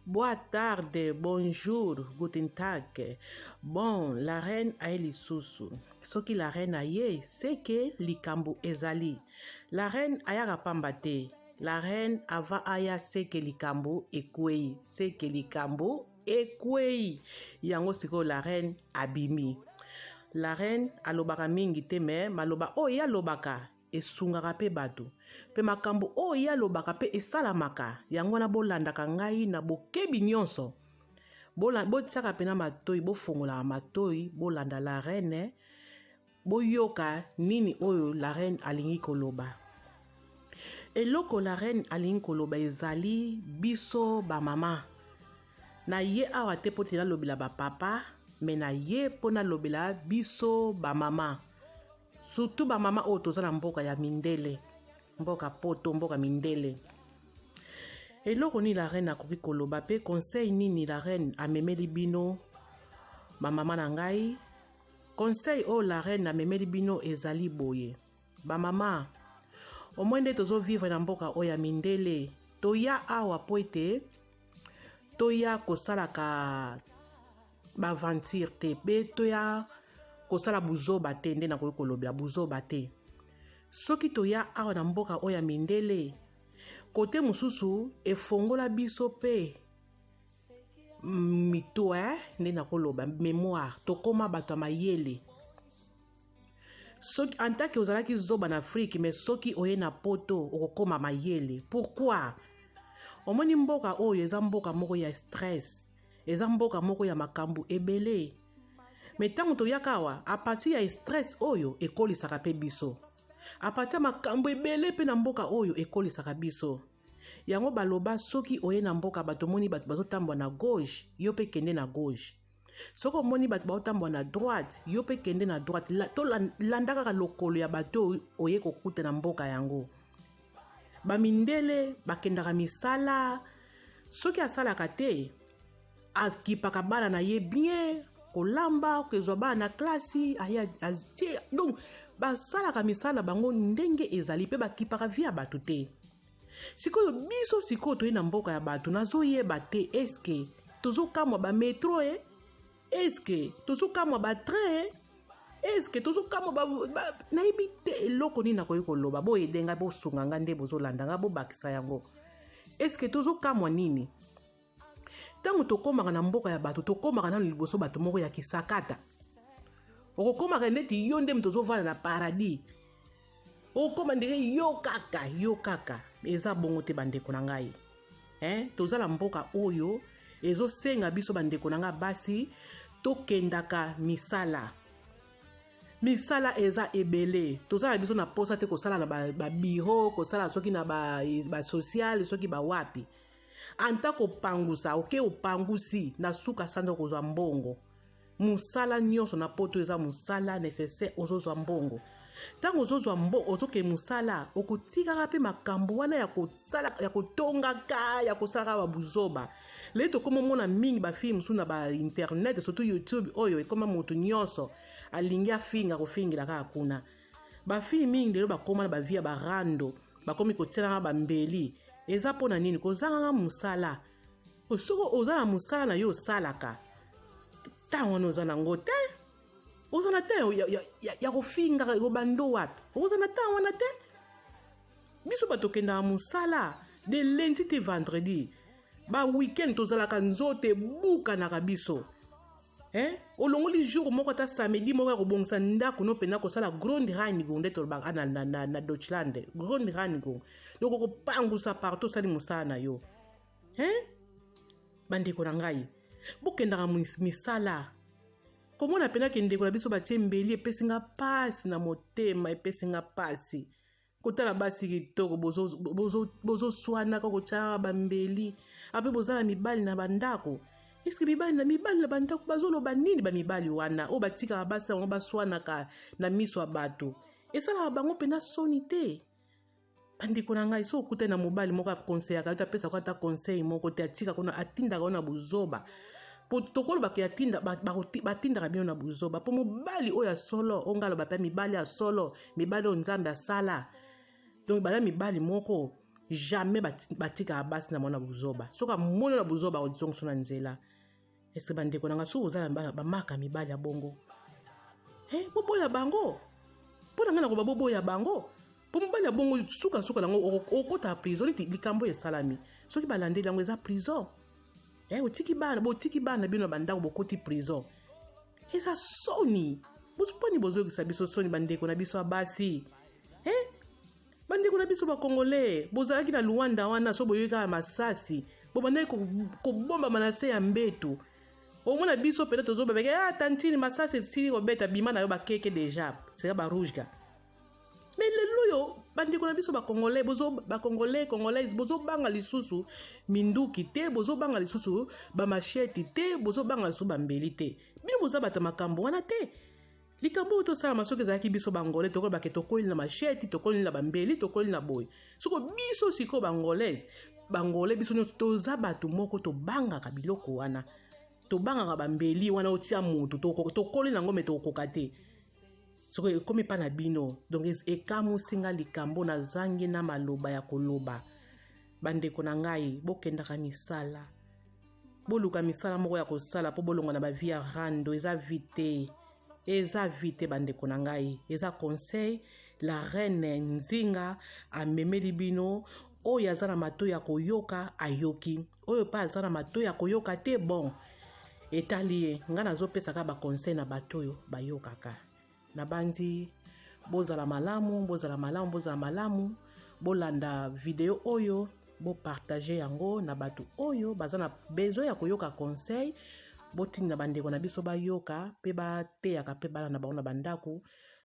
Boa tarde, bonjour, guten tag. Bon, la reine aeli susu. Soki la reine aye, c'est que likambu ezali. La reine ayaka pambate. La reine ava aya c'est que likambu ekwei. C'est que likambu ekwei. Yango siko la reine abimi. La reine alobaka mingi te me maloba oyo alobaka esungaka pe bato pe makambo oyo alobaka pe esalamaka yango wana bolandaka ngai na bokebi nyonso botiaka pena matoi bofungolaka matoi bolanda la reine boyoka nini oyo la reine alingi koloba eloko la reine alingi koloba ezali biso bamama na ye awa te po te nalobela bapapa me na ye mpo nalobela biso bamama surtout bamama oyo toza na mboka ya mindele mboka poto mboka mindele eloko nini la reine akoki koloba pe conseil nini la reine amemeli bino bamama na ngai conseil oyo la reine amemeli bino ezali boye bamama omoi nde tozovivre na mboka oyo ya mindele toya awa po ete toya kosalaka baventure te pe toya kosala buzoba te nde nakoki kolobela buzoba te soki toya awa na mboka oyo ya mindele kote mosusu efongola biso pe mito nde nakoloba mémoire tokoma bato ya mayele soki antake ozalaki zoba na Afrique mais soki oye na poto okokoma mayele pourquoi omoni mboka oyo eza mboka moko ya stress eza mboka moko ya makambo ebele mais ntango toyaka awa apati ya stress oyo ekolisaka pe biso apati ya makambo ebele pe na mboka oyo ekolisaka biso yango baloba soki oye na mboka bato omoni bato bazotambwa na gauche yo pe kende na gauche soki omoni bato bazotambwa na droite yo pe kende na droite tolanda kaka lokolo ya bato oye kokuta na mboka yango bamindele bakendaka misala soki asalaka te akipaka bana na ye bien kolamba kezwa bana na klasi donc basalaka misala bango ndenge ezali pe bakipaka via bato te sikoyo biso sikoyo toye na mboka ya bato nazoyeba te eske tozokamwa bametro eske tozokamwa batrain eske tozokamwa nayebi te eloko nini nakoki koloba boyedenga bosunga nga nde bozolanda nga bobakisa yango eske tozokamwa nini ntango tokomaka na mboka ya bato tokomaka nano liboso bato moko ya kisakata okokomaka ndeti yo nde tozovanda na paradis okoma ndenge yo kaka eza bongo te bandeko na ngai tozala mboka oyo ezosenga biso bandeko na ngai basi tokendaka misala eza ebele tozala biso na posa te kosala na babiro kosala soki na basocial soki bawapi anta kopangusa oke opangusi na suka sanda kozwa mbongo musala nyonso na poto eza musala nécessaire ozozwa mbongo ntango ozozwa mbongo ozoke musala okotikaka pe makambo wana ya kotongaka ya kosalaka babuzoba lelo tokoma mona mingi bafilme mosusu na bainternet surtout YouTube oyo ekoma moto nyonso alingi afinga kofingela kaka kuna bafilme mingi lelo bakoma na bavia barando bakomi kotielanga bambeli eza mpona nini kozangaka musala soki oza na musala na yo osalaka ntango wana oza nango te oza na te ya kofingaka obando wapi oza na ntango wana te biso batokendaka musala de lundi te vendredi weekend tozalaka nzoto ebukanaka biso olongoli jour moko ata samedi moko ya kobongisa ndako no mpena kosala grande reinigung nde tolobaka na Deutschland grande reinigung donc okopangusa partout osali mosala na yo bandeko na ngai bokendaka misala komona penaka ndeko na biso batie mbeli epesinga pasi na motema epesinga pasi kotala basi kitoko bozoswanaka kotiaka bambeli ape bozala mibali na bandako eske mibali na bandako bazoloba nini bamibali wana oyo batikaka basi bango baswanaka na miso ya bato esalaka bango mpena soni te bandeko na ngai so okutani na mobali moko akonseyaka yo te apesaka ata conseil moko te atikaka ona atindaka yo na buzoba po tokolobaka batindaka bino na buzoba po mobali oyo ya solo oyo ngai aloba mpe mibali ya solo mibali oyo nzambe asala donc bala mibali moko jamais batika basi na mwana buzoba soka mwana na buzoba odisongo na nzela ese bandeko nanga so ozala bamaka mibali ya bongo boboya bango mpona ngai na koba boboya bango mpo mobali ya bongo suka nango okota prison neti likambo esalami soki balandeli yango eza prison otiki bana bino na bandako bokoti prison eza soni mponi bozokisa biso soni bandeko na biso ya basi bandeko na biso bakongole bozalaki na Luanda wana so boyoka masasi bobandaki kobombama na se ya mbeto omona biso peut-être tozobabeke tantini masasi esili kobeta Bima na yo bakeke deja seka barouge mais lelo yo bandeko na biso bakongole congolaise bozobanga lisusu minduki te bozobanga lisusu bamasheti te bozobanga lisusu bambeli te bino boza bata makambo wana te likambo oyo tosalama soki ezalaki biso bangole tokoli bake tokoli na masheti tokoli na bambeli tokoli na boye soko biso sikoyo bangole biso nyonso toza bato moko tobangaka biloko wana tobangaka bambeli wana otia mutu tokoli nango me tokoka te soko ekomi pa na bino donc ekamusinga likambo na zangi na maloba ya koloba bandeko na ngai bokendaka misala boluka misala moko ya kosala po bolonga na bavie ya rando eza vite bandeko na ngai eza conseil la reine Nzinga amemeli bino oyo aza na mato ya koyoka ayoki oyo pa aza na mato ya koyoka te bon etali nga nazopesaka baconseil na bato oyo bayokaka na banzi bozala malamu bolanda video oyo bopartage yango na bato oyo baza na besoin ya koyoka conseil botinda bandeko na biso bayoka pe bateyaka pe bana na bango na bandako